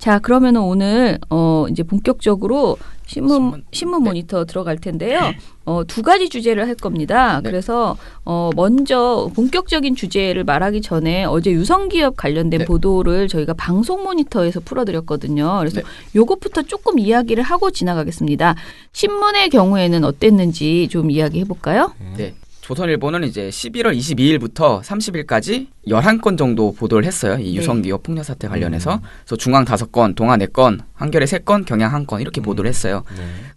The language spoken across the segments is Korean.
자, 그러면 오늘 이제 본격적으로 신문 모니터 들어갈 텐데요. 두 가지 주제를 할 겁니다. 네. 그래서 먼저 본격적인 주제를 말하기 전에 어제 유성기업 관련된 네. 보도를 저희가 방송 모니터에서 풀어드렸거든요. 그래서 네. 요것부터 조금 이야기를 하고 지나가겠습니다. 신문의 경우에는 어땠는지 좀 이야기해 볼까요? 네. 조선일보는 이제 11월 22일부터 30일까지 11건 정도 보도를 했어요. 이 유성기업 폭력 사태 관련해서. 그래서 중앙 5건, 동아 4건, 한겨레 3건, 경향 1건 이렇게 보도를 했어요.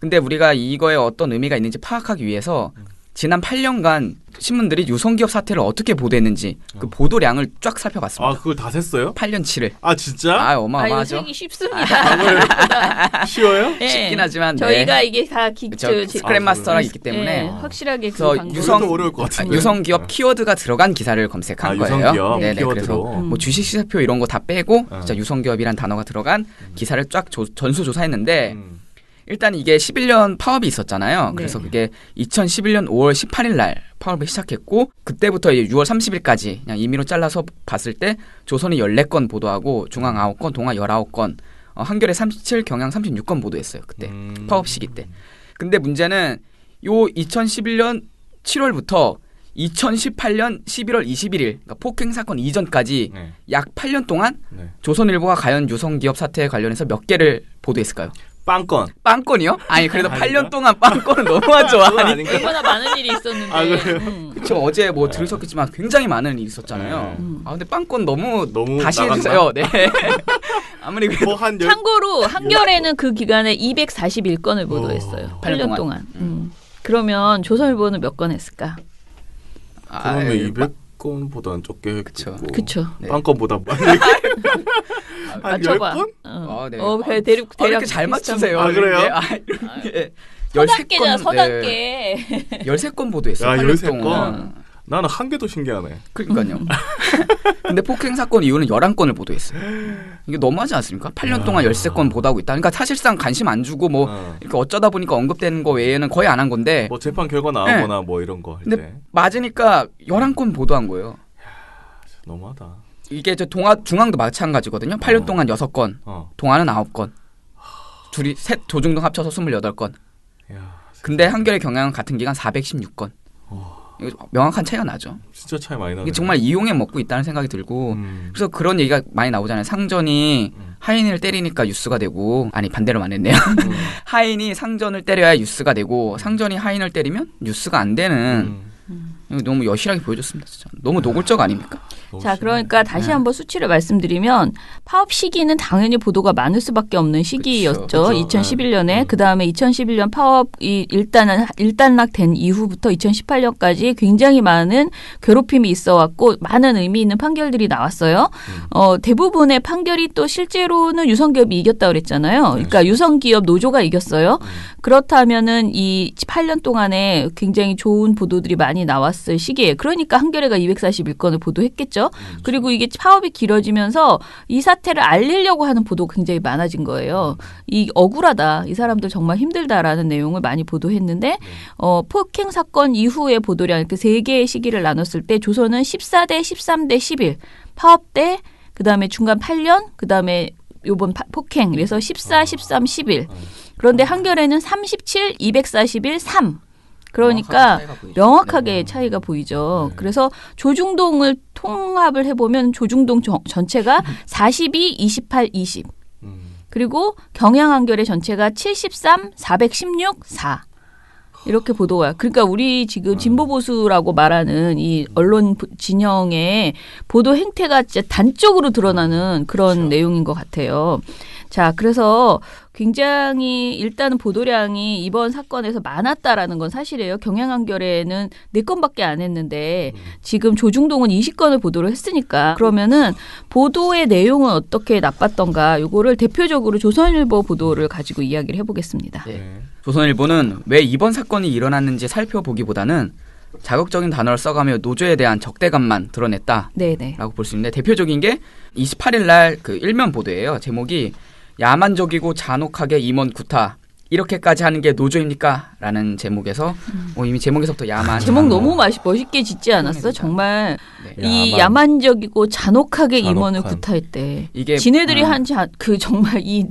근데 우리가 이거에 어떤 의미가 있는지 파악하기 위해서 지난 8년간 신문들이 유성기업 사태를 어떻게 보도했는지 그 보도량을 쫙 살펴봤습니다. 아, 그걸 다 셌어요? 8년치를. 아, 진짜? 이거 어마어마하죠. 세기 쉽습니다. 쉬워요? 네. 쉽긴 하지만 저희가 이게 다 스크랩 마스터가 있기 때문에 네, 확실하게 그 그래서 방법을 어려울 것 같은데. 유성기업 키워드가 들어간 기사를 검색한 거예요. 유성기업 네네. 키워드로. 그래서 뭐 주식시세표 이런 거 다 빼고 진짜 유성기업이란 단어가 들어간 기사를 쫙 전수조사했는데 일단 이게 11년 파업이 있었잖아요. 그래서 그게 2011년 5월 18일 날 파업을 시작했고 그때부터 이제 6월 30일까지 그냥 임의로 잘라서 봤을 때 조선이 14건 보도하고 중앙 9건, 동아 19건, 한겨레 37, 경향 36건 보도했어요. 그때 파업 시기 때. 근데 문제는 요 2011년 7월부터 2018년 11월 21일 그러니까 폭행 사건 이전까지 약 8년 동안 조선일보가 과연 유성기업 사태에 관련해서 몇 개를 보도했을까요? 빵건. 빵건이요? 아니 그래도 8년 동안 빵건은 너무하죠. 아니 얼마나 많은 일이 있었는데. 아, 그래요? 그쵸 어제 뭐 들으셨겠지만 굉장히 많은 일이 있었잖아요. 아 근데 빵건 너무 다시 나갔나? 해주세요. 네. 아무리 그래도 뭐한 참고로 한겨레는 그 기간에 241건을 보도했어요. 8년 동안. 그러면 조선일보는 몇 건 했을까? 그러면 200건보다는 적게 했고. 그쵸. 네. 빵건보다 많이. 한 맞춰봐. 10건? 네. 그래, 대략 이렇게 잘 맞추세요. 아, 그래요? 이렇게 서답계잖아, 13건, 서답계. 13건 보도했어요. 야, 8년 13건? 동안. 나는 한 개도 신기하네. 그러니까요. 근데 폭행 사건 이후는 11건을 보도했어요. 이게 너무하지 않습니까? 8년 동안 13건 보도하고 있다. 그러니까 사실상 관심 안 주고 뭐 이렇게 어쩌다 보니까 언급되는 거 외에는 거의 안 한 건데. 뭐 재판 결과 나오거나 뭐 이런 거 할 때. 근데 맞으니까 11건 보도한 거예요. 너무하다. 이게 저 중앙도 마찬가지거든요. 8년 동안 6건, 동아는 9건. 조중동 합쳐서 28건. 야, 근데 한겨레 경향은 같은 기간 416건. 이거 명확한 차이가 나죠. 진짜 차이 많이 나네. 이게 정말 이용해 먹고 있다는 생각이 들고 그래서 그런 얘기가 많이 나오잖아요. 상전이 하인을 때리니까 뉴스가 되고 아니 반대로 말했네요. 하인이 상전을 때려야 뉴스가 되고 상전이 하인을 때리면 뉴스가 안 되는 이거 너무 여실하게 보여줬습니다. 진짜. 너무 노골적 아닙니까? 자, 그러니까 다시 한번 수치를 말씀드리면 파업 시기는 당연히 보도가 많을 수밖에 없는 시기였죠. 그쵸. 2011년에 그다음에 2011년 파업이 일단락된 이후부터 2018년까지 굉장히 많은 괴롭힘이 있어왔고 많은 의미 있는 판결들이 나왔어요. 대부분의 판결이 또 실제로는 유성기업이 이겼다고 그랬잖아요. 그러니까 유성기업 노조가 이겼어요. 그렇다면은 이 8년 동안에 굉장히 좋은 보도들이 많이 나왔을 시기에 그러니까 한겨레가 241건을 보도했겠죠. 그리고 이게 파업이 길어지면서 이 사태를 알리려고 하는 보도가 굉장히 많아진 거예요. 이 억울하다. 이 사람들 정말 힘들다라는 내용을 많이 보도했는데 폭행 사건 이후의 보도량 이렇게 3개의 시기를 나눴을 때 조선은 14대, 13대, 11 파업 때 그다음에 중간 8년 그다음에 요번 폭행 그래서 14, 13, 11 그런데 한겨레는 37, 241, 3 그러니까 명확하게 차이가 보이죠. 그래서 조중동을 통합을 해보면 조중동 전체가 42, 28, 20 그리고 경향 한겨레 전체가 73, 416, 4 이렇게 보도가 그러니까 우리 지금 진보보수라고 말하는 이 언론 진영의 보도 행태가 진짜 단적으로 드러나는 그런 내용인 것 같아요. 자, 그래서 굉장히 일단은 보도량이 이번 사건에서 많았다라는 건 사실이에요. 경향 한겨레는 4건밖에 안 했는데 지금 조중동은 20건을 보도를 했으니까 그러면은 보도의 내용은 어떻게 나빴던가 요거를 대표적으로 조선일보 보도를 가지고 이야기를 해보겠습니다. 네. 조선일보는 왜 이번 사건이 일어났는지 살펴보기보다는 자극적인 단어를 써가며 노조에 대한 적대감만 드러냈다라고 볼 수 있는데 대표적인 게 28일 날 그 일면 보도예요. 제목이 야만적이고 잔혹하게 임원 구타 이렇게까지 하는 게 노조입니까? 라는 제목에서 이미 제목에서부터 야만. 제목 너무 멋있게 짓지 않았어? 정말 네. 이 야만적이고 잔혹하게 임원을 구타했대. 이게 지네들이 한 그 정말 이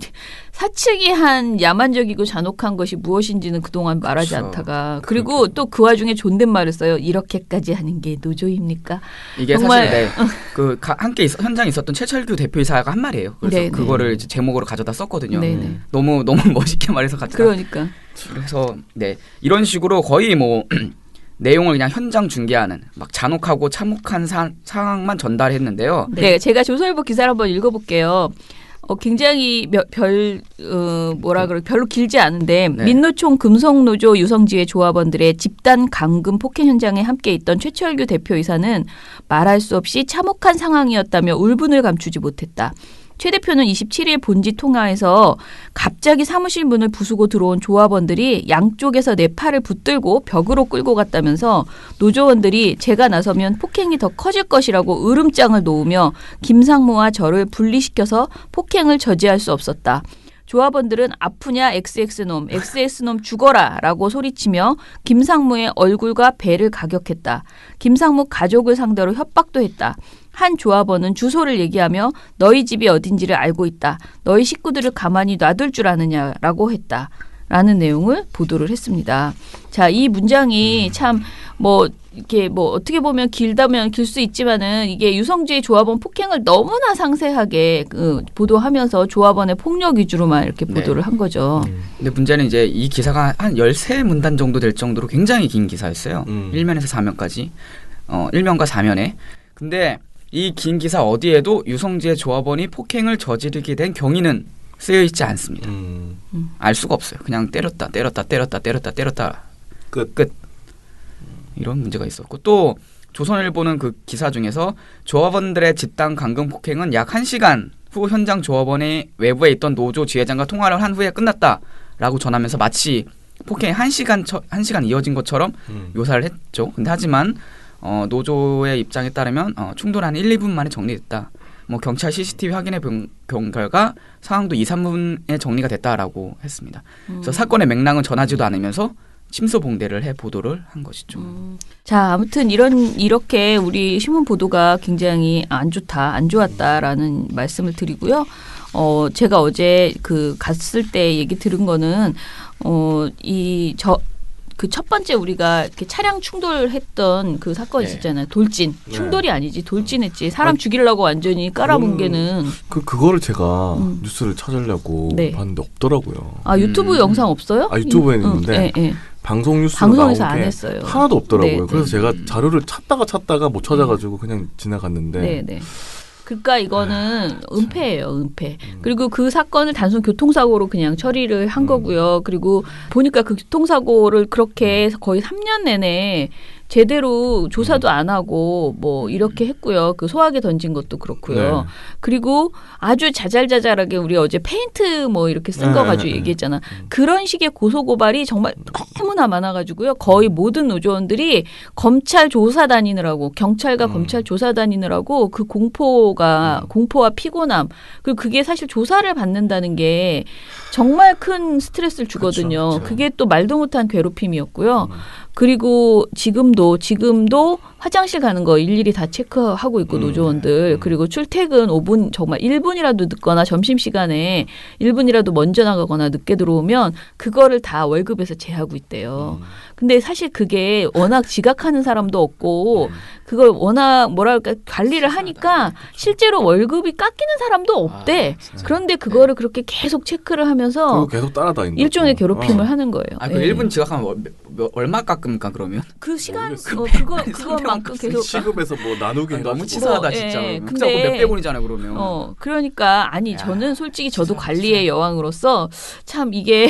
사측이 한 야만적이고 잔혹한 것이 무엇인지는 그동안 말하지 그렇죠. 않다가 그리고 또 그 와중에 존댓말을 써요. 이렇게까지 하는 게 노조입니까? 이게 정말 사실 함께 현장에 있었던 최철규 대표이사가 한 말이에요. 그래서 네네. 그거를 이제 제목으로 가져다 썼거든요. 네네. 너무 멋있게 말해서 같이. 그러니까. 그래서 이런 식으로 거의 뭐 내용을 그냥 현장 중계하는 막 잔혹하고 참혹한 상황만 전달했는데요. 네, 제가 조선일보 기사를 한번 읽어볼게요. 굉장히 별로 길지 않은데 네. 민노총 금속노조 유성지회 조합원들의 집단 감금 폭행 현장에 함께 있던 최철규 대표이사는 말할 수 없이 참혹한 상황이었다며 울분을 감추지 못했다. 최 대표는 27일 본지 통화에서 갑자기 사무실 문을 부수고 들어온 조합원들이 양쪽에서 내 팔을 붙들고 벽으로 끌고 갔다면서 노조원들이 제가 나서면 폭행이 더 커질 것이라고 으름장을 놓으며 김상무와 저를 분리시켜서 폭행을 저지할 수 없었다. 조합원들은 아프냐 XX놈, XX놈 죽어라 라고 소리치며 김상무의 얼굴과 배를 가격했다. 김상무 가족을 상대로 협박도 했다. 한 조합원은 주소를 얘기하며 너희 집이 어딘지를 알고 있다. 너희 식구들을 가만히 놔둘 줄 아느냐라고 했다. 라는 내용을 보도를 했습니다. 자, 이 문장이 참 이렇게 어떻게 보면 길다면 길 수 있지만은 이게 유성주의 조합원 폭행을 너무나 상세하게 보도하면서 조합원의 폭력 위주로만 이렇게 보도를 한 거죠. 근데 문제는 이제 이 기사가 한 13문단 정도 될 정도로 굉장히 긴 기사였어요. 1면에서 4면까지. 1면과 4면에. 근데 이 긴 기사 어디에도 유성지의 조합원이 폭행을 저지르게 된 경위는 쓰여 있지 않습니다. 알 수가 없어요. 그냥 때렸다. 끝. 이런 문제가 있었고 또 조선일보는 그 기사 중에서 조합원들의 집단 감금 폭행은 약 1시간 후 현장 조합원의 외부에 있던 노조 지회장과 통화를 한 후에 끝났다라고 전하면서 마치 폭행이 1시간 이어진 것처럼 묘사를 했죠. 근데 하지만 노조의 입장에 따르면 충돌 한 1, 2분 만에 정리됐다. 경찰 CCTV 확인해 본 결과 상황도 2, 3분에 정리가 됐다라고 했습니다. 그래서 사건의 맥락은 전하지도 않으면서 침소봉대를 해 보도를 한 것이죠. 자, 아무튼 이렇게 우리 신문 보도가 굉장히 안 좋았다라는 말씀을 드리고요. 제가 어제 갔을 때 얘기 들은 거는 그 첫 번째 우리가 이렇게 차량 충돌했던 그 사건 있었잖아요. 돌진. 충돌이 아니지. 돌진했지. 사람 죽이려고 완전히 깔아뭉개는. 그거를 제가 뉴스를 찾으려고 봤는데 없더라고요. 아, 유튜브 영상 없어요? 유튜브에 있는데 방송 뉴스로 나온 게 안 했어요. 하나도 없더라고요. 그래서 제가 자료를 찾다가 못 찾아가지고 그냥 지나갔는데. 네. 그러니까 이거는 은폐예요, 은폐. 그리고 그 사건을 단순 교통사고로 그냥 처리를 한 거고요. 그리고 보니까 그 교통사고를 그렇게 거의 3년 내내 제대로 조사도 안 하고 이렇게 했고요. 그 소화기 던진 것도 그렇고요. 네. 그리고 아주 자잘자잘하게 우리 어제 페인트 이렇게 쓴 거 가지고 얘기했잖아. 그런 식의 고소고발이 정말 너무나 많아가지고요. 거의 모든 노조원들이 검찰 조사 다니느라고 경찰과 검찰 조사 다니느라고 그 공포와 피곤함 그리고 그게 사실 조사를 받는다는 게 정말 큰 스트레스를 주거든요. 그쵸. 그게 또 말도 못한 괴롭힘이었고요. 그리고 지금도 화장실 가는 거 일일이 다 체크하고 있고 노조원들 그리고 출퇴근 5분 정말 1분이라도 늦거나 점심시간에 1분이라도 먼저 나가거나 늦게 들어오면 그거를 다 월급에서 제하고 있대요. 근데 사실 그게 워낙 지각하는 사람도 없고 그걸 워낙 관리를 하니까 실제로 월급이 깎이는 사람도 없대. 그런데 그거를 그렇게 계속 체크를 하면서 계속 따라다닌다. 일종의 괴롭힘을 하는 거예요. 그 1분 지각하면 얼마 깎습니까 그러면? 그 시간 그거만큼 계속 시급에서 나누기 해가지고. 너무 치사하다 진짜. 근데 몇백 원이잖아요 그러면. 그러니까 저는 솔직히 저도 관리의 여왕으로서 참 이게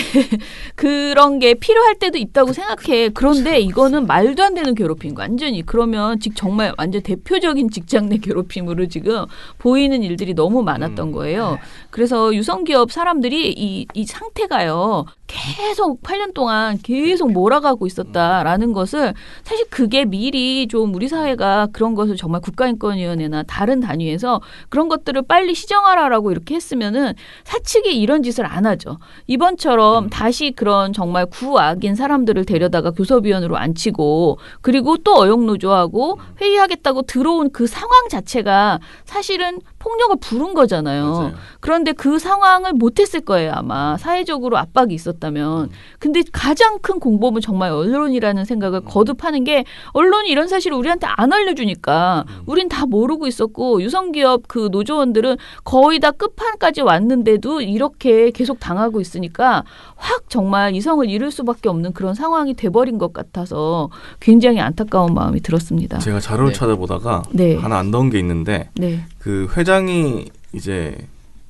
그런 게 필요할 때도 있다고 생각해. 그런데 이거는 말도 안 되는 괴롭힘. 완전히 그러면 정말 완전 대표적인 직장 내 괴롭힘으로 지금 보이는 일들이 너무 많았던 거예요. 그래서 유성기업 사람들이 이 상태가요. 계속 8년 동안 계속 몰아가고 있었다라는 것을 사실 그게 미리 좀 우리 사회가 그런 것을 정말 국가인권위원회나 다른 단위에서 그런 것들을 빨리 시정하라라고 이렇게 했으면은 사측이 이런 짓을 안 하죠. 이번처럼 다시 그런 정말 구악인 사람들을 데려다가 교섭위원으로 앉히고 그리고 또 어용노조하고 회의하겠다고 들어온 그 상황 자체가 사실은 폭력을 부른 거잖아요. 맞아요. 그런데 그 상황을 못했을 거예요. 아마 사회적으로 압박이 있었다면. 근데 가장 큰 공범은 정말 언론이라는 생각을 거듭하는 게 언론이 이런 사실을 우리한테 안 알려주니까 우린 다 모르고 있었고 유성기업 그 노조원들은 거의 다 끝판까지 왔는데도 이렇게 계속 당하고 있으니까 확 정말 이성을 잃을 수밖에 없는 그런 상황이 돼버린 것 같아서 굉장히 안타까운 마음이 들었습니다. 제가 자료를 네. 찾아보다가 네. 하나 안 넣은 게 있는데 네. 그 회장이 이제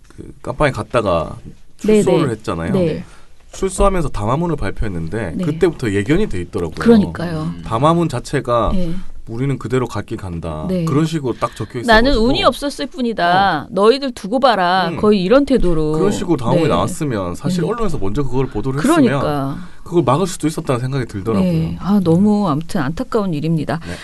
그 깜빵에 갔다가 네, 출소를 네. 했잖아요. 네. 출소하면서 담화문을 발표했는데 네. 그때부터 예견이 돼 있더라고요. 그러니까요. 담화문 자체가 네. 우리는 그대로 갈길 간다. 네. 그런 식으로 딱 적혀 있어. 나는 운이 없었을 뿐이다. 너희들 두고 봐라. 거의 이런 태도로. 그런 식으로 담화문이 네. 나왔으면 사실 네. 언론에서 먼저 그걸 보도를 했으면 그러니까. 그걸 막을 수도 있었다는 생각이 들더라고요. 네. 아, 너무 아무튼 안타까운 일입니다. 네.